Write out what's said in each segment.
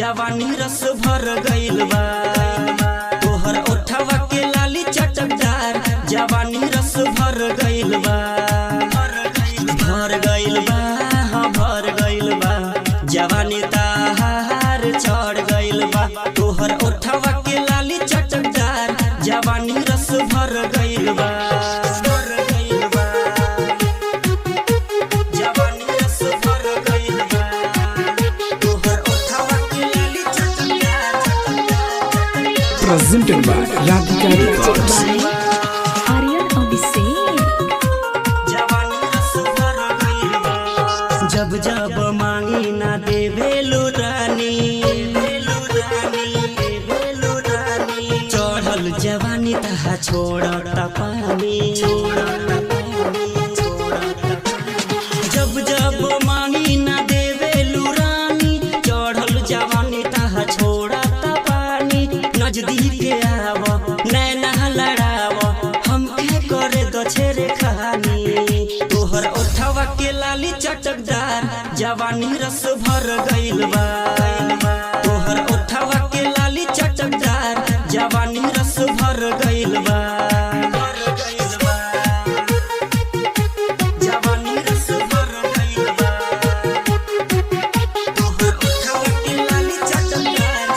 जवानी रस भर गइल बा। तोहर ओठवा के लाली चटकदार जवानी रस भर गइल बा। भर गइल बा, हाँ भर गइल बा, जवानी ताहार चढ़ गइल बा। तोहर ओठवा के लाली चटकदार जवानी रस भर गइल बा। Presented by Radhika Records. जब जब मांगी ना देवेलु रानी, चढ़ल जवानी तहा छोड़ता पानी। जब जब मांगी ना देवेलु रानी, चढ़ल जवानी तहा छोड़ता पानी। नजदीक आव नैना लड़ाव हमके करे दो छेरे कहानी। तोहर ओठवा के लाली चटकदार जवानी रस भर गइल बा। तोहर ओठवा के लाली चटकदार जवानी रस भर गइल बा। जवानी रस भर गइल बा। तोहर ओठवा के लाली चटकदार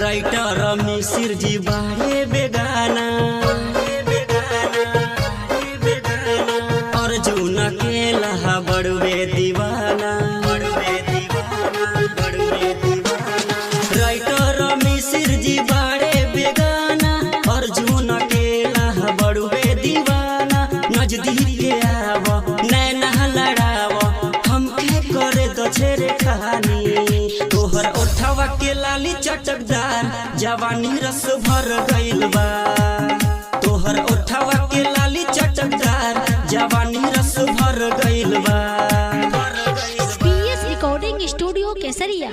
राइटर मिसिर जी बारे बेगाना, अर्जुन के लहा बड़वे दीवाना। राइटर मिसिर जी बारे बेगाना, अर्जुन के लहा बड़वे दीवाना। नजदीक आव नैना लड़ाव हमके करे दो छेरे कहानी। तोहर ओठवा के लाली चटकदार जवानी रस भर गइल बा। तोहर ओठवा के लाली चटकदार जवानी रस भर गइल बा। PS रिकॉर्डिंग स्टूडियो केसरिया।